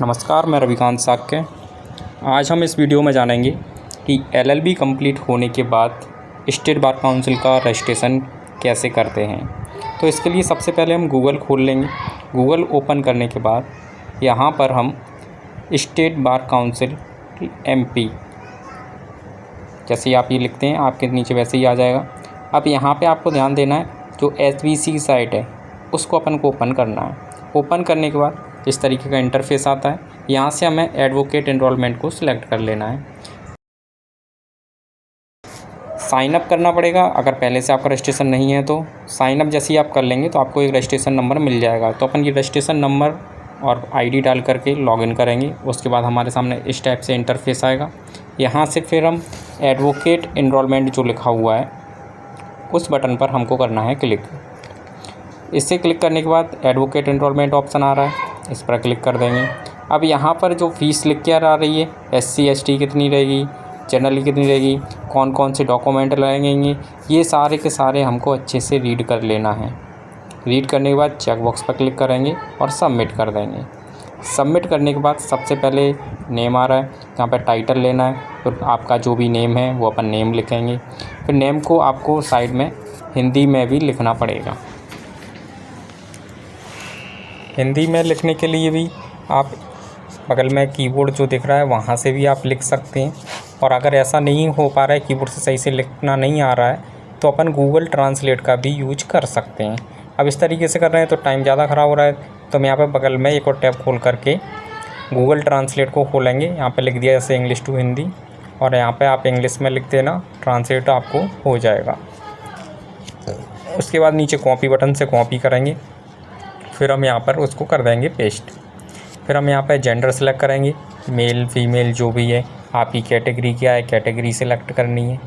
नमस्कार, मैं रविकांत साक्य। आज हम इस वीडियो में जानेंगे कि एलएलबी कंप्लीट होने के बाद स्टेट बार काउंसिल का रजिस्ट्रेशन कैसे करते हैं। तो इसके लिए सबसे पहले हम गूगल खोल लेंगे। गूगल ओपन करने के बाद यहाँ पर हम स्टेट बार काउंसिल एमपी जैसे ही आप ये लिखते हैं आपके नीचे वैसे ही आ जाएगा। अब यहाँ पे आपको ध्यान देना है, जो एसबीसी साइट है उसको अपन को ओपन करना है। ओपन करने के बाद इस तरीके का इंटरफेस आता है। यहाँ से हमें एडवोकेट एनरोलमेंट को सिलेक्ट कर लेना है। साइन अप करना पड़ेगा। अगर पहले से आपका रजिस्ट्रेशन नहीं है तो साइन अप जैसे ही आप कर लेंगे तो आपको एक रजिस्ट्रेशन नंबर मिल जाएगा। तो अपन ये रजिस्ट्रेशन नंबर और आईडी डाल करके लॉगिन करेंगे। उसके बाद हमारे सामने इस टाइप से इंटरफेस आएगा। यहाँ से फिर हम एडवोकेट एनरोलमेंट जो लिखा हुआ है उस बटन पर हमको करना है क्लिक। इससे क्लिक करने के बाद एडवोकेट एनरोलमेंट ऑप्शन आ रहा है, इस पर क्लिक कर देंगे। अब यहाँ पर जो फ़ीस लिख के आ रही है SC ST कितनी रहेगी, जनरली कितनी रहेगी, कौन कौन से डॉक्यूमेंट लगेंगे, ये सारे के सारे हमको अच्छे से रीड कर लेना है। रीड करने के बाद चेक बॉक्स पर क्लिक करेंगे और सबमिट कर देंगे। सबमिट करने के बाद सबसे पहले नेम आ रहा है, यहाँ पर टाइटल लेना है। फिर आपका जो भी नेम है वो अपन नेम लिखेंगे। फिर नेम को आपको साइड में हिंदी में भी लिखना पड़ेगा। हिंदी में लिखने के लिए भी आप बगल में कीबोर्ड जो दिख रहा है वहाँ से भी आप लिख सकते हैं। और अगर ऐसा नहीं हो पा रहा है, कीबोर्ड से सही से लिखना नहीं आ रहा है, तो अपन गूगल ट्रांसलेट का भी यूज कर सकते हैं। अब इस तरीके से कर रहे हैं तो टाइम ज़्यादा ख़राब हो रहा है, तो हम यहाँ पर बगल में एक और टैब खोल करके गूगल ट्रांसलेट को खोलेंगे। यहाँ पर लिख दिया जैसे इंग्लिश टू हिंदी, और यहाँ पर आप इंग्लिश में लिख देना, ट्रांसलेट आपको हो जाएगा। उसके बाद नीचे कॉपी बटन से कॉपी करेंगे। फिर हम यहाँ पर उसको कर देंगे पेस्ट। फिर हम यहाँ पर जेंडर सेलेक्ट करेंगे, मेल फीमेल जो भी है। आपकी कैटेगरी क्या है, कैटेगरी सेलेक्ट करनी है।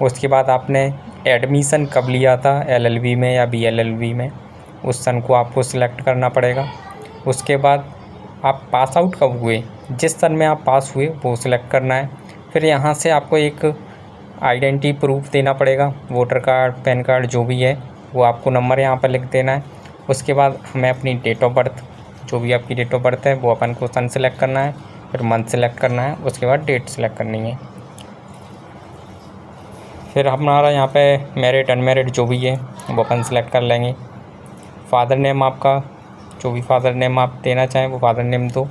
उसके बाद आपने एडमिशन कब लिया था, LLB में या BLLB में, उस सन को आपको सिलेक्ट करना पड़ेगा। उसके बाद आप पास आउट कब हुए, जिस सन में आप पास हुए वो सिलेक्ट करना है। फिर यहाँ से आपको एक आइडेंटिटी प्रूफ देना पड़ेगा, वोटर कार्ड, पैन कार्ड जो भी है वो आपको नंबर यहाँ पर लिख देना है। उसके बाद हमें अपनी डेट ऑफ बर्थ, जो भी आपकी डेट ऑफ बर्थ है वो अपन को सन सेलेक्ट करना है। फिर मंथ सेलेक्ट करना है। उसके बाद डेट सेलेक्ट करनी है। फिर हमारा यहाँ पे मैरिड अनमैरिड जो भी है वो अपन सेलेक्ट कर लेंगे। फादर नेम आपका, जो भी फादर नेम आप देना चाहें वो फादर नेम दो।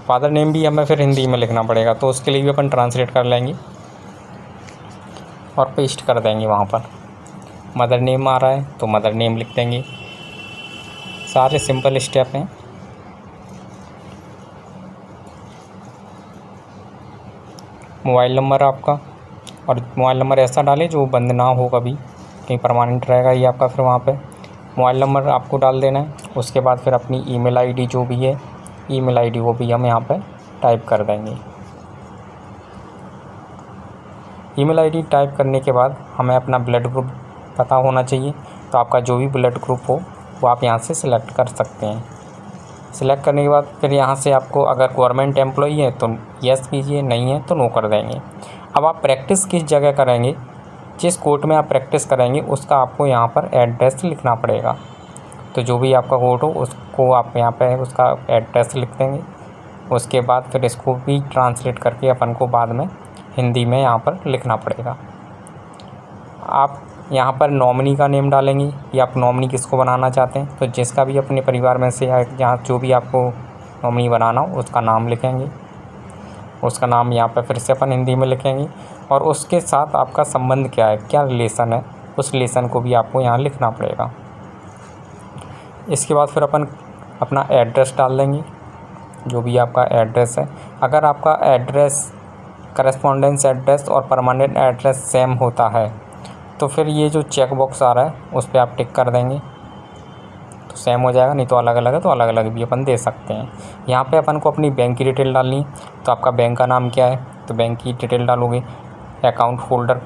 फादर नेम भी हमें फिर हिंदी में लिखना पड़ेगा, तो उसके लिए भी अपन ट्रांसलेट कर लेंगे और पेस्ट कर देंगे वहाँ पर। मदर नेम आ रहा है तो मदर नेम लिख देंगे। सारे सिंपल स्टेप हैं। मोबाइल नंबर आपका, और मोबाइल नंबर ऐसा डालें जो बंद ना हो, कभी कहीं परमानेंट रहेगा ये आपका। फिर वहाँ पे मोबाइल नंबर आपको डाल देना है। उसके बाद फिर अपनी ईमेल आईडी जो भी है, ईमेल आईडी वो भी हम यहाँ पे टाइप कर देंगे। ईमेल आईडी टाइप करने के बाद हमें अपना ब्लड ग्रुप पता होना चाहिए, तो आपका जो भी ब्लड ग्रुप हो वो आप यहाँ से सिलेक्ट कर सकते हैं। सिलेक्ट करने के बाद फिर यहाँ से आपको अगर गवर्नमेंट एम्प्लॉई है तो यस कीजिए, नहीं है तो नो कर देंगे। अब आप प्रैक्टिस किस जगह करेंगे, जिस कोर्ट में आप प्रैक्टिस करेंगे उसका आपको यहाँ पर एड्रेस लिखना पड़ेगा। तो जो भी आपका कोर्ट हो उसको आप यहाँ पे उसका एड्रेस लिख देंगे। उसके बाद फिर इसको भी ट्रांसलेट करके अपन को बाद में हिंदी में यहाँ पर लिखना पड़ेगा। आप यहाँ पर नॉमिनी का नेम डालेंगे, या आप नॉमिनी किसको बनाना चाहते हैं, तो जिसका भी अपने परिवार में से या यहाँ जो भी आपको नॉमिनी बनाना हो उसका नाम लिखेंगे। उसका नाम यहाँ पर फिर से अपन हिंदी में लिखेंगे, और उसके साथ आपका संबंध क्या है, क्या रिलेशन है, उस रिलेशन को भी आपको यहाँ लिखना पड़ेगा। इसके बाद फिर अपन अपना एड्रेस डाल देंगे, जो भी आपका एड्रेस है। अगर आपका एड्रेस करस्पॉन्डेंस एड्रेस और परमानेंट एड्रेस सेम होता है तो फिर ये जो चेक बॉक्स आ रहा है उस पर आप टिक कर देंगे तो सेम हो जाएगा। नहीं तो अलग अलग है तो अलग अलग भी अपन दे सकते हैं। यहाँ पे अपन को अपनी बैंक की डिटेल डालनी है, तो आपका बैंक का नाम क्या है तो बैंक की डिटेल डालोगे। अकाउंट होल्डर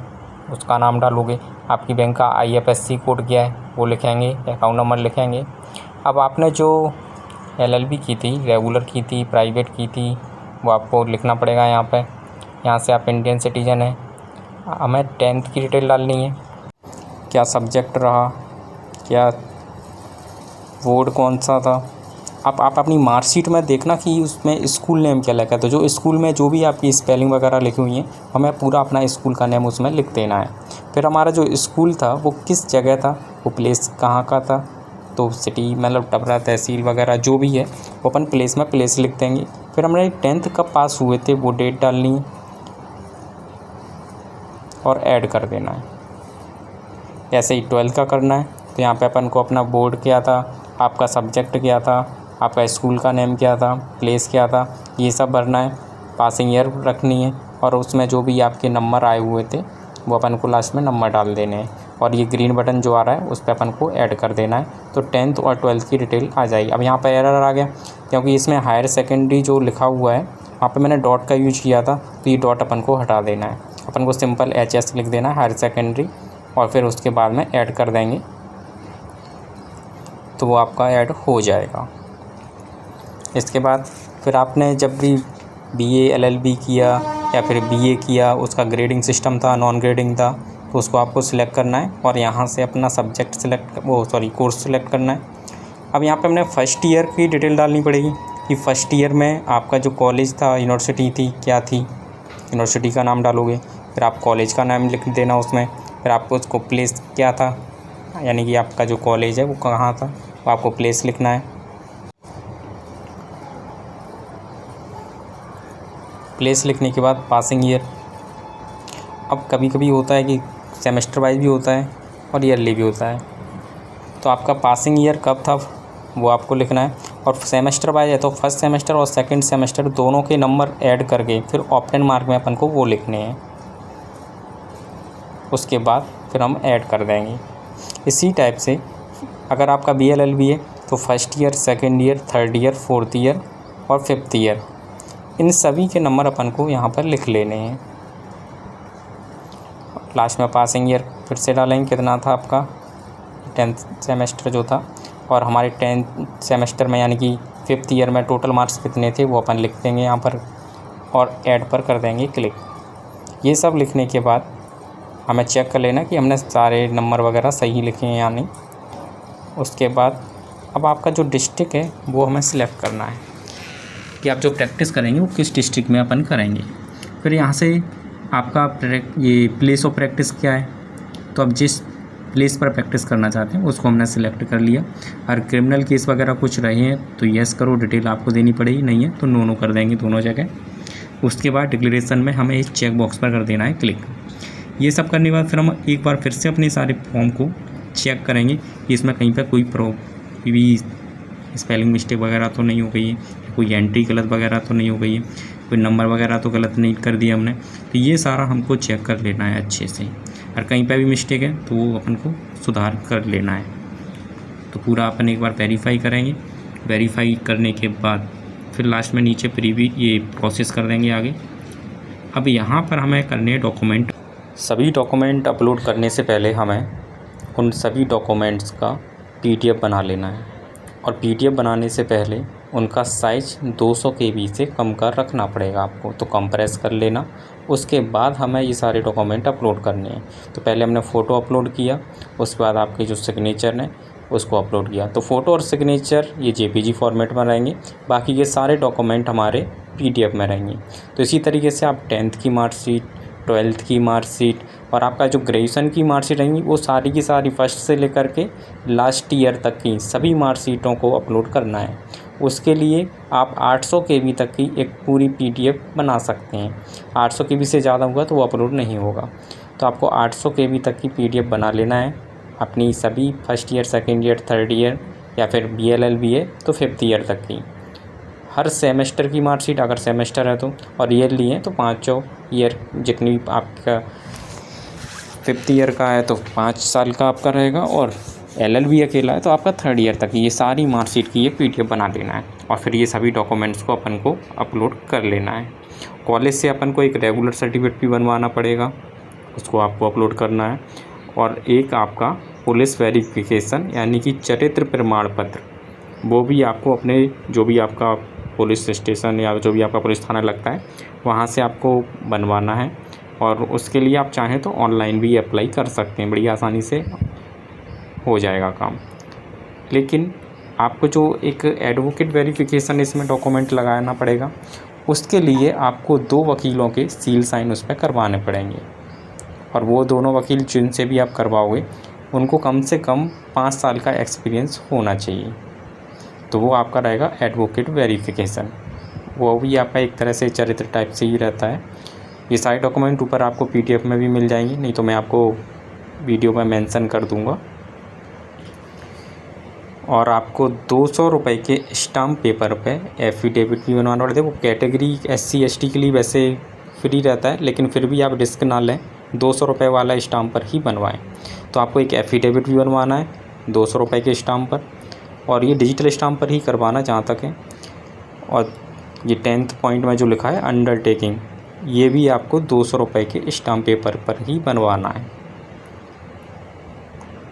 उसका नाम डालोगे। आपकी बैंक का IFSC कोड क्या है वो लिखेंगे, अकाउंट नंबर लिखेंगे। अब आपने जो LLB की थी, रेगुलर की थी, प्राइवेट की थी, वो आपको लिखना पड़ेगा यहाँ पर। यहाँ से आप इंडियन सिटीज़न हैं। हमें 10th की डिटेल डालनी है, क्या सब्जेक्ट रहा, क्या बोर्ड कौन सा था, आप अपनी मार्कशीट में देखना कि उसमें स्कूल नेम क्या लिखा है। तो जो स्कूल में जो भी आपकी स्पेलिंग वगैरह लिखी हुई है, हमें पूरा अपना स्कूल का नेम उसमें लिख देना है। फिर हमारा जो स्कूल था वो किस जगह था, वो प्लेस कहाँ का था, तो सिटी मतलब टपरा तहसील वगैरह जो भी है वो अपन प्लेस में प्लेस लिख देंगे। फिर हमने 10th कब पास हुए थे वो डेट डालनी है और ऐड कर देना है। ऐसे ही 12th का करना है, तो यहाँ पे अपन को अपना बोर्ड क्या था, आपका सब्जेक्ट क्या था, आपका स्कूल का नेम क्या था, प्लेस क्या था, ये सब भरना है। पासिंग ईयर रखनी है और उसमें जो भी आपके नंबर आए हुए थे वो अपन को लास्ट में नंबर डाल देने हैं। और ये ग्रीन बटन जो आ रहा है उस पर अपन को ऐड कर देना है, तो 10th और 12th की डिटेल आ जाएगी। अब यहाँ पर एरर आ गया क्योंकि इसमें हायर सेकेंडरी जो लिखा हुआ है वहाँ पे मैंने डॉट का यूज किया था, तो ये डॉट अपन को हटा देना है। अपन को सिंपल HS लिख देना है हायर सेकेंडरी, और फिर उसके बाद में ऐड कर देंगे तो वो आपका ऐड हो जाएगा। इसके बाद फिर आपने जब भी BA LLB किया या फिर BA किया, उसका ग्रेडिंग सिस्टम था नॉन ग्रेडिंग था, तो उसको आपको सिलेक्ट करना है और यहाँ से अपना सब्जेक्ट कोर्स सिलेक्ट करना है। अब यहाँ पे हमने फर्स्ट ईयर की डिटेल डालनी पड़ेगी कि फ़र्स्ट ईयर में आपका जो कॉलेज था, यूनिवर्सिटी थी, क्या थी, यूनिवर्सिटी का नाम डालोगे। फिर आप कॉलेज का नाम लिख देना उसमें। फिर आपको उसको प्लेस क्या था, यानी कि आपका जो कॉलेज है वो कहाँ था, वो आपको प्लेस लिखना है। प्लेस लिखने के बाद पासिंग ईयर। अब कभी कभी होता है कि सेमेस्टर वाइज भी होता है और ईयरली भी होता है, तो आपका पासिंग ईयर कब था वो आपको लिखना है। और सेमेस्टर वाइज है तो फर्स्ट सेमेस्टर और सेकंड सेमेस्टर दोनों के नंबर ऐड करके फिर ऑप्शन मार्क में अपन को वो लिखने हैं। उसके बाद फिर हम ऐड कर देंगे। इसी टाइप से अगर आपका BA LLB है तो first year, second year, third year, fourth year और फिफ्थ ईयर, इन सभी के नंबर अपन को यहाँ पर लिख लेने हैं। लास्ट में पासिंग ईयर फिर से डालेंगे कितना था आपका 10th सेमेस्टर जो था, और हमारे 10th सेमेस्टर में यानी कि फिफ्थ ईयर में टोटल मार्क्स कितने थे वो अपन लिख देंगे यहाँ पर और ऐड पर कर देंगे क्लिक। ये सब लिखने के बाद हमें चेक कर लेना कि हमने सारे नंबर वगैरह सही लिखे हैं या नहीं। उसके बाद अब आपका जो डिस्ट्रिक्ट है वो हमें सिलेक्ट करना है कि आप जो प्रैक्टिस करेंगे वो किस डिस्ट्रिक्ट में अपन करेंगे। फिर यहाँ से आपका ये प्लेस ऑफ प्रैक्टिस क्या है, तो अब जिस प्लेस पर प्रैक्टिस करना चाहते हैं उसको हमने सिलेक्ट कर लिया। और क्रिमिनल केस वगैरह कुछ रहे हैं तो येस करो, डिटेल आपको देनी पड़ेगी, नहीं है तो नो कर देंगे दोनों जगह। उसके बाद डिक्लेरेशन में हमें इस चेक बॉक्स पर कर देना है क्लिक। ये सब करने के बाद फिर हम एक बार फिर से अपने सारे फॉर्म को चेक करेंगे कि इसमें कहीं पर कोई भी स्पेलिंग मिस्टेक वगैरह तो नहीं हो गई है, कोई एंट्री गलत वगैरह तो नहीं हो गई है, कोई नंबर वगैरह तो गलत नहीं कर दिया हमने। तो ये सारा हमको चेक कर लेना है अच्छे से, और कहीं पे भी मिस्टेक है तो वो अपन को सुधार कर लेना है। तो पूरा अपन एक बार वेरीफाई करेंगे। वेरीफाई करने के बाद फिर लास्ट में नीचे प्रीव्यू ये प्रोसेस कर देंगे आगे। अब यहाँ पर हमें करने डॉक्यूमेंट, सभी डॉक्यूमेंट अपलोड करने से पहले हमें उन सभी डॉक्यूमेंट्स का PDF बना लेना है, और PDF बनाने से पहले उनका साइज़ 200 KB से कम कर रखना पड़ेगा आपको, तो कंप्रेस कर लेना। उसके बाद हमें ये सारे डॉक्यूमेंट अपलोड करने हैं। तो पहले हमने फ़ोटो अपलोड किया, उसके बाद आपके जो सिग्नेचर हैं उसको अपलोड किया। तो फ़ोटो और सिग्नेचर ये JPG फॉर्मेट में रहेंगे, बाकी के सारे डॉक्यूमेंट हमारे PDF में रहेंगे। तो इसी तरीके से आप 10th की मार्कशीट, 12th की मार्कशीट और आपका जो ग्रेजुएशन की मार्कशीट रहेंगी वो सारी की सारी फर्स्ट से लेकर के लास्ट ईयर तक की सभी मार्कशीटों को अपलोड करना है। उसके लिए आप 800 KB तक की एक पूरी PDF बना सकते हैं। 800 KB से ज़्यादा होगा तो वो अपलोड नहीं होगा। तो आपको 800 KB तक की PDF बना लेना है अपनी सभी first year, second year, third year या फिर BA LLB है तो फिफ्थ ईयर तक की हर सेमेस्टर की मार्कशीट, अगर सेमेस्टर है तो, और ईयरली है तो 5 ईयर जितनी आपका फिफ्थ ईयर का है तो 5 साल का आपका रहेगा, और LLB अकेला है तो आपका थर्ड ईयर तक ये सारी मार्कशीट की ये PDF बना लेना है। और फिर ये सभी डॉक्यूमेंट्स को अपन को अपलोड कर लेना है। कॉलेज से अपन को एक रेगुलर सर्टिफिकेट भी बनवाना पड़ेगा, उसको आपको अपलोड करना है। और एक आपका पुलिस वेरिफिकेशन यानी कि चरित्र प्रमाण पत्र, वो भी आपको अपने जो भी आपका पुलिस स्टेशन या जो भी आपका पुलिस थाना लगता है वहाँ से आपको बनवाना है। और उसके लिए आप चाहें तो ऑनलाइन भी अप्लाई कर सकते हैं, बड़ी आसानी से हो जाएगा काम। लेकिन आपको जो एक एडवोकेट वेरिफिकेशन इसमें डॉक्यूमेंट लगाना पड़ेगा, उसके लिए आपको 2 वकीलों के सील साइन उस पर करवाने पड़ेंगे। और वो दोनों वकील जिनसे भी आप करवाओगे उनको कम से कम 5 साल का एक्सपीरियंस होना चाहिए। तो वो आपका रहेगा एडवोकेट वेरिफिकेशन। वो भी आपका एक तरह से चरित्र टाइप से ही रहता है। ये सारे डॉक्यूमेंट ऊपर आपको PDF में भी मिल जाएंगे, नहीं तो मैं आपको वीडियो में मेंशन कर दूंगा। और आपको 200 रुपये के स्टाम्प पेपर पे एफिडेविट भी बनवाना पड़ता है। वो कैटेगरी SC ST के लिए वैसे फ्री रहता है, लेकिन फिर भी आप रिस्क ना लें, 200 रुपये वाला स्टाम्प पर ही बनवाएं। तो आपको एक एफिडेविट भी बनवाना है 200 रुपये के स्टाम्प पर, और ये डिजिटल स्टाम्प पर ही करवाना जहाँ तक है। और ये 10th पॉइंट में जो लिखा है अंडरटेकिंग, ये भी आपको 200 रुपये के स्टाम्प पेपर पर ही बनवाना है।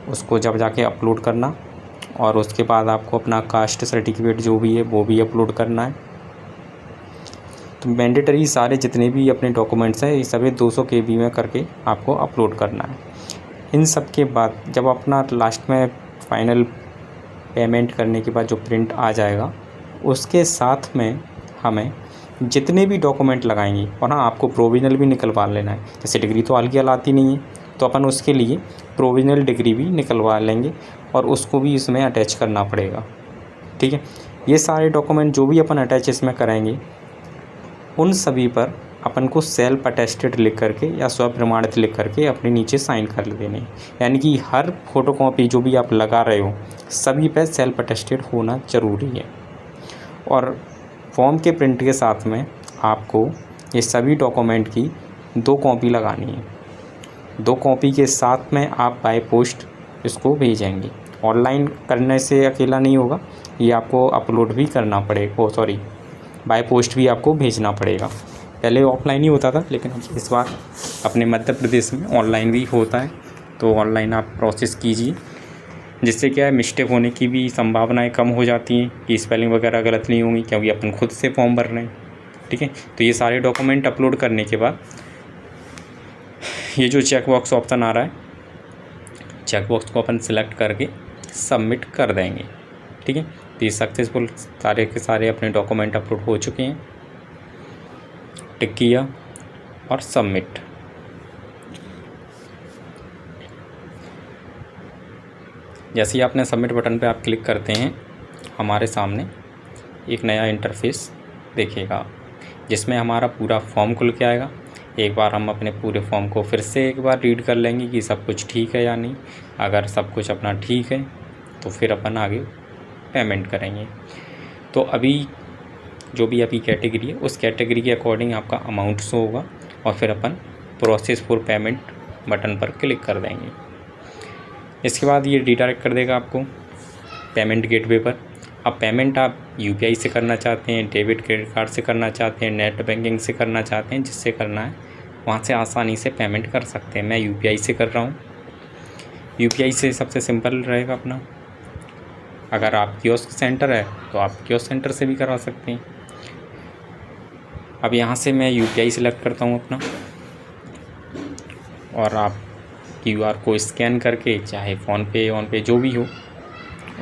उसको जब जाके अपलोड करना, और उसके बाद आपको अपना कास्ट सर्टिफिकेट जो भी है वो भी अपलोड करना है। तो मैंडेटरी सारे जितने भी अपने डॉक्यूमेंट्स हैं ये सभी 200 KB में करके आपको अपलोड करना है। इन सब के बाद जब अपना लास्ट में फाइनल पेमेंट करने के बाद जो प्रिंट आ जाएगा, उसके साथ में हमें जितने भी डॉक्यूमेंट लगाएंगे, और हाँ आपको प्रोविजनल भी निकलवा लेना है। जैसे डिग्री तो हाल आती नहीं है, तो अपन उसके लिए प्रोविजनल डिग्री भी निकलवा लेंगे और उसको भी इसमें अटैच करना पड़ेगा। ठीक है, ये सारे डॉक्यूमेंट जो भी अपन अटैच इसमें करेंगे, उन सभी पर अपन को सेल्फ अटेस्टेड लिख करके या स्वप्रमाणित लिख करके अपने नीचे साइन कर देने। यानी कि हर फोटोकॉपी जो भी आप लगा रहे हो सभी पे सेल्फ अटेस्टेड होना ज़रूरी है। और फॉर्म के प्रिंट के साथ में आपको ये सभी डॉक्यूमेंट की 2 कॉपी लगानी है। 2 कॉपी के साथ में आप बाय पोस्ट इसको भेजेंगे। ऑनलाइन करने से अकेला नहीं होगा, ये आपको अपलोड भी करना पड़ेगा, बाय पोस्ट भी आपको भेजना पड़ेगा। पहले ऑफलाइन ही होता था, लेकिन इस बार अपने मध्य प्रदेश में ऑनलाइन भी होता है। तो ऑनलाइन आप प्रोसेस कीजिए, जिससे क्या है मिस्टेक होने की भी संभावनाएं कम हो जाती हैं कि स्पेलिंग वगैरह गलत नहीं होंगी, क्योंकि अपन खुद से फॉर्म भर रहे हैं। ठीक है, तो ये सारे डॉक्यूमेंट अपलोड करने के बाद ये जो चेक बॉक्स ऑप्शन आ रहा है, चेक बॉक्स को अपन सिलेक्ट करके सबमिट कर देंगे। ठीक है, तो ये सक्सेसफुल सारे के सारे अपने डॉक्यूमेंट अपलोड हो चुके हैं। टिक किया और सबमिट। जैसे ही आपने सबमिट बटन पे आप क्लिक करते हैं, हमारे सामने एक नया इंटरफेस दिखेगा, जिसमें हमारा पूरा फॉर्म खुल के आएगा। एक बार हम अपने पूरे फॉर्म को फिर से एक बार रीड कर लेंगे कि सब कुछ ठीक है या नहीं। अगर सब कुछ अपना ठीक है तो फिर अपन आगे पेमेंट करेंगे। तो अभी जो भी अभी कैटेगरी है, उस कैटेगरी के अकॉर्डिंग आपका अमाउंट शो होगा, और फिर अपन प्रोसेस फॉर पेमेंट बटन पर क्लिक कर देंगे। इसके बाद ये रिडायरेक्ट कर देगा आपको पेमेंट गेटवे पर। अब पेमेंट आप UPI से करना चाहते हैं, डेबिट क्रेडिट कार्ड से करना चाहते हैं, नेट बैंकिंग से करना चाहते हैं, जिससे करना है वहाँ से आसानी से पेमेंट कर सकते हैं। मैं UPI से कर रहा हूँ। UPI से सबसे सिंपल रहेगा अपना। अगर आप कियोस्क सेंटर है तो आप कियोस्क सेंटर से भी करा सकते हैं। अब यहाँ से मैं UPI सेलेक्ट करता हूँ अपना, और आप QR को स्कैन करके, चाहे फ़ोनपे ऑनपे जो भी हो,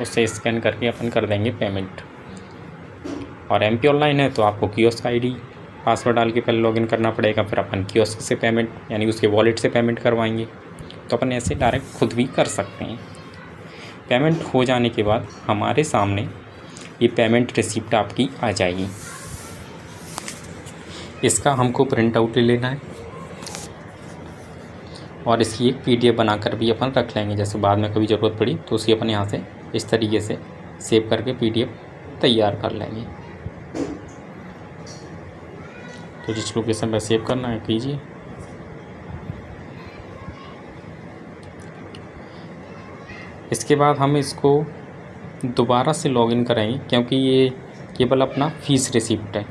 उससे स्कैन करके अपन कर देंगे पेमेंट। और MP ऑनलाइन है तो आपको कियोस्क ID पासवर्ड डाल के पहले लॉगिन करना पड़ेगा, फिर अपन कियोस्क से पेमेंट यानी उसके वॉलेट से पेमेंट करवाएंगे। तो अपन ऐसे डायरेक्ट खुद भी कर सकते हैं। पेमेंट हो जाने के बाद हमारे सामने ये पेमेंट रिसिप्ट आपकी आ जाएगी। इसका हमको प्रिंट आउट ले लेना है, और इसकी एक PDF बनाकर भी अपन रख लेंगे। जैसे बाद में कभी ज़रूरत पड़ी तो उसकी अपन यहाँ से इस तरीके से सेव करके PDF तैयार कर लेंगे। तो जिस लोकेशन पर सेव करना है कीजिए। इसके बाद हम इसको दोबारा से लॉगिन करेंगे, क्योंकि ये केवल अपना फीस रिसिप्ट है।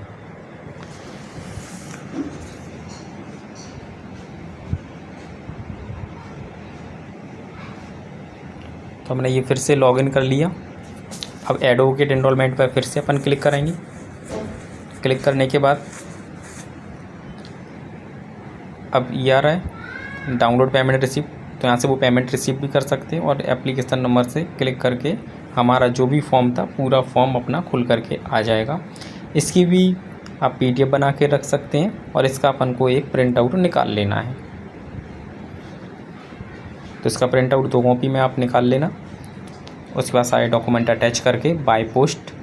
तो हमने ये फिर से लॉगिन कर लिया। अब एडवोकेट एनरोलमेंट पर फिर से अपन क्लिक करेंगे। क्लिक करने के बाद अब ये आ रहा है डाउनलोड पेमेंट रिसिप्ट, तो यहाँ से वो पेमेंट रिसीव भी कर सकते हैं, और एप्लीकेशन नंबर से क्लिक करके हमारा जो भी फॉर्म था पूरा फॉर्म अपना खुल करके आ जाएगा। इसकी भी आप PDF बना के रख सकते हैं और इसका अपन को एक प्रिंट आउट निकाल लेना है। तो इसका प्रिंट आउट 2 कॉपी में आप निकाल लेना। उसके बाद सारे डॉक्यूमेंट अटैच करके बाय पोस्ट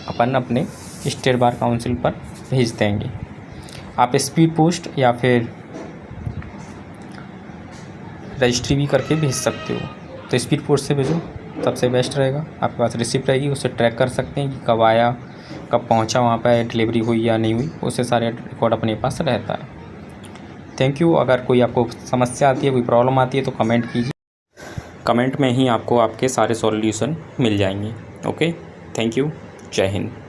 अपन अपने स्टेट बार काउंसिल पर भेज देंगे। आप स्पीड पोस्ट या फिर रजिस्ट्री भी करके भेज सकते हो। तो स्पीड पोस्ट से भेजो, सबसे बेस्ट रहेगा। आपके पास रिसिप्ट रहेगी, उससे ट्रैक कर सकते हैं कि कब आया, कब पहुंचा, वहाँ पर डिलीवरी हुई या नहीं हुई, उससे सारे रिकॉर्ड अपने पास रहता है। Thank you. अगर कोई आपको समस्या आती है, कोई प्रॉब्लम आती है तो कमेंट कीजिए। कमेंट में ही आपको आपके सारे सॉल्यूशन मिल जाएंगे। Okay, thank you. जय हिंद।